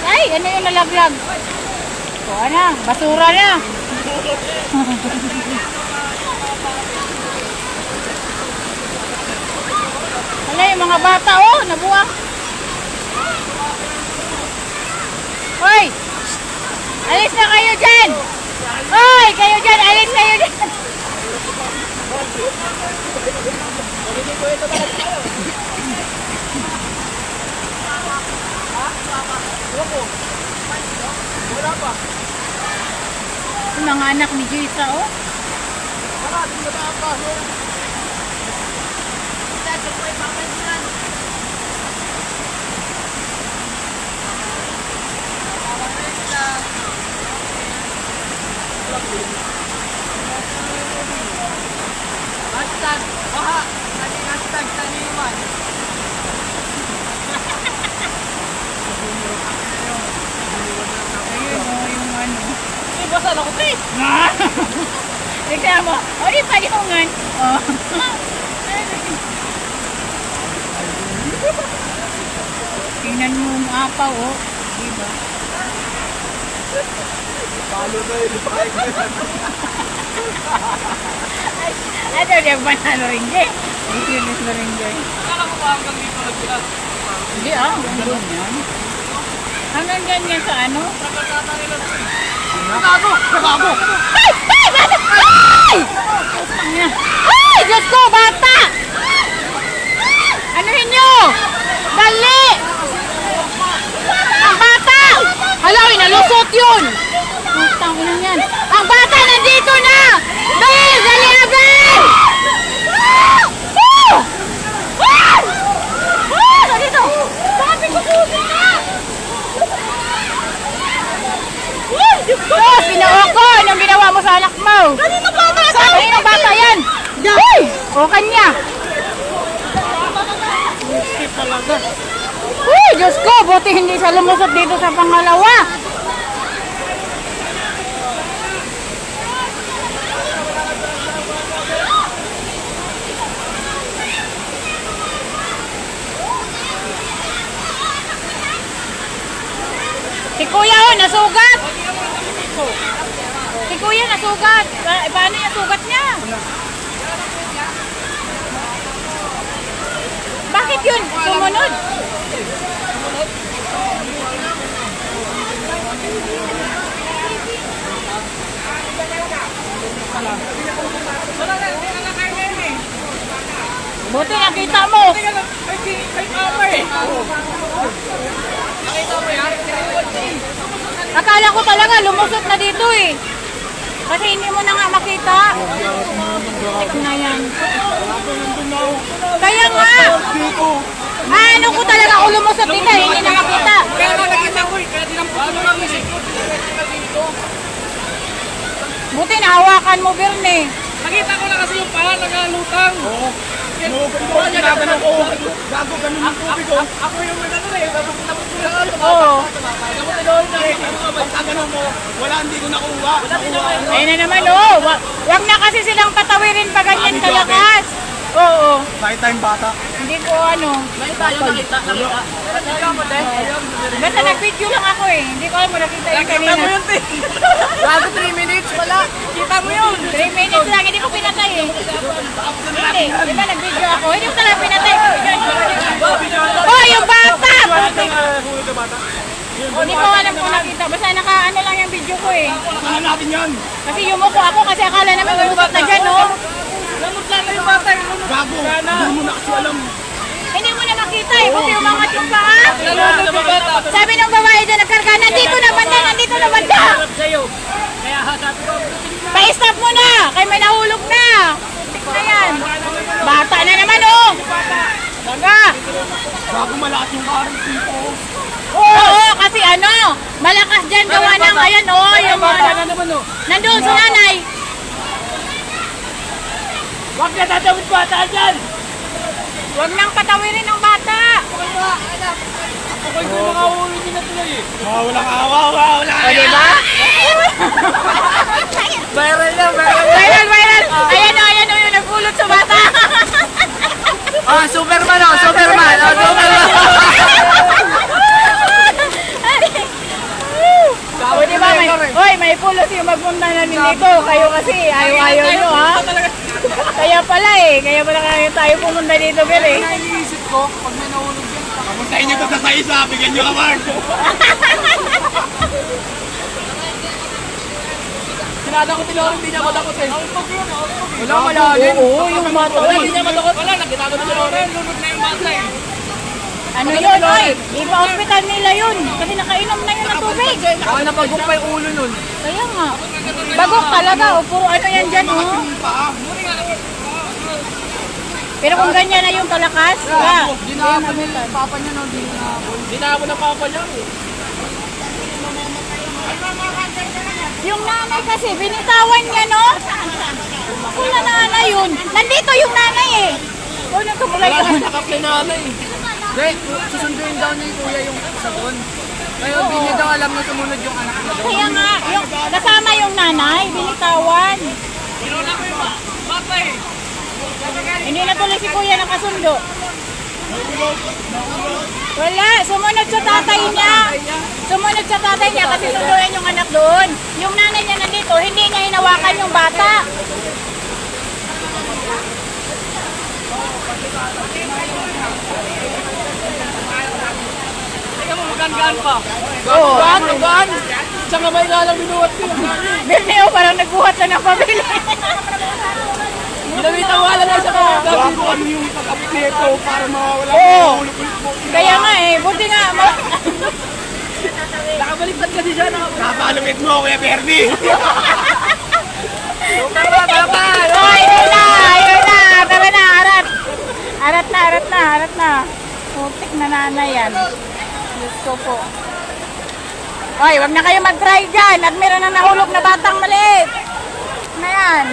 Ay, ano yung nalaglag? Kuha na, basura na. Wala yung mga bata, oh, nabuwang. Hoy! Alis na kayo dyan! Hoy! Kayo dyan! Alis kayo dyan! Yung mga anak ni Jisa, oh. Hashtag, baha. Hashtag, taniman. Ayun, oh, yung ano. Ay, basa na ko, pre. Tignan mo. O, di paliungan. Oh. Tingnan mo yung apaw, oh. Diba? Palo na yun. Ano, di ba na rin dyan? Ikinis na rin dyan. Akala mo ba hanggang dito nagbilas? Hindi ah, hanggang yan. Hanggang ganyan sa ano? Gago! Gago! Ay! Ay! Bata! Ay! Ay! Diyos ko, bata! Anuhin nyo! Dali! Ang bata! Hala, nalusot yun! Putang ina yan. Ang bata nandito na! Bel! Dali na, Bel! Ah! Ah! Ah! Dito! Sabi ko po na! Oh, pinuha ko! Anong ginawa mo sa anak mo? Kanino bata? Kanino bata yan? Uy! O kanya! Bullshit talaga. Uy! Diyos ko! Buti hindi siya lumusot dito sa pangalawa. Si Kuya oh, nasugat! Si Kuya nasugat! Paano yung sugat niya? Bakit yun? Sumunod? Buti nakita mo! Akala ko talaga lumusot na dito eh. Kasi hindi mo na nga makita. Tek na yan. Kaya nga. Ano ko talaga ako lumusot dito eh. Hindi na makita. Kaya nga nakita ko eh. Kaya dinampot ko lang kasi. Buti nahawakan mo, Berne. Nakita ko lang kasi yung pala nagalutang. Oo. Ginagano ko. Gago ganun yung tubig ko. Ako yung nagano eh. Tapos ko lang ako. Oo. Tapos doon na eh. Ano mo? Wala, hindi ko nakuha. Ayun na naman oh. Wag na kasi silang patawirin pa ganyan kalakas. Oo. Kahit tayong bata. Hindi ko ano. Nakita Nakita. Nakita mo din. Basta nag-video lang ako eh. Hindi ko alam mo nakita yung Nakita kanina. mo yun, te. Bago 3 minutes pala. Kita mo yun. 3 minutes lang. Hindi ko pinatay eh. Hindi. Di ba nag-video ako? Hindi ko talaga pinatay. Oh, yung bata! Hindi ko alam kung nakita. Basta naka-ano lang yung video ko eh. Ano natin yan? Kasi yumuko ako kasi akala naman lumusot na dyan oh. Lamot lang na yung bata. Gago. Hindi mo na kasi alam. Hindi mo na makita eh. Kasi umangat yung paa. Lamot yung bata. Sabi ng babae dyan nagkarga, nandito na banda, nandito na banda. Kaya sabi ko, Pa-stop mo na. Kaya may nahulog na. Na yan. Bata na naman oh. Baga. bago malakas yung karin dito. Oo, kasi ano, malakas dyan gawa ng, ayan oh, yung Bata na naman oh. nandun sa nanay. Huwag na tatawid bata dyan! Huwag nang patawirin ng bata. Ako yung mga ulo din na tuloy eh. Walang awa, wala. O, diba? Viral na, viral. Viral, viral. Ayan o, yung nagpulot sa bata. Ah, Superman oh, Superman. Oh, Superman. Nanay Pulos yung magpunta na nito. Kayo kasi, ayaw-ayaw nyo, ha? Kaya pala kaya tayo pumunta dito, Ber, eh. Iniisip ko, pag may nahulog yan, Kamustahin niyo ito sa isa, bigyan niyo ka, Mark. sinada ko tinawag, hindi niya madakot eh. Wala malalim. Oo, yung bata, Wala, eh. hindi niya madakot. Wala, nagkitago na tinawag. Lunod na yung bata eh. Ano yun, oy? Ipa-hospital nila yun. Kasi nakainom na yun ng tubig. Baka napagok pa yung ulo nun. Kaya nga. Bagok talaga, o. Puro ano yan dyan, oh. Pero kung ganyan na yung kalakas, wala. Dinapon niya yung papa niya, no? Dinapon ng papa niya. Yung nanay kasi, binitawan niya, no? Kung na nanay yun. Nandito yung nanay, eh. O, nagtumulay Wala ka. na nakap na nanay. Hindi, susunduin daw ni kuya yung sa doon. Ngayon, hindi niya daw alam na sumunod yung anak niya doon. Kaya nga, yung, kasama yung nanay, binitawan. Hindi na tuloy si kuya nakasundo. Wala, sumunod sa tatay niya. Sumunod sa tatay niya kasi sunduin yung anak doon. Yung nanay niya nandito, hindi niya hinawakan yung bata. Teka mo, magaan pa. Oo. Gaan. Isang kamay nga lang binuhat ko. Birneo, parang nagbuhat na ng pabili. Ginamitan wala na sa kamay. Bago ano yung pag-update para mawawala Oo. yung ulo mo. Kaya nga buti nga. Nakabaliktad kasi siya. Napalumit mo, Kuya Bernie. Tama. Oy, yun na. Tara na, arat. Arat na. Putik na nanay yan. Diyos ko po. Oy, wag na kayo mag-try dyan. At meron na nahulog na batang maliit. Na yan.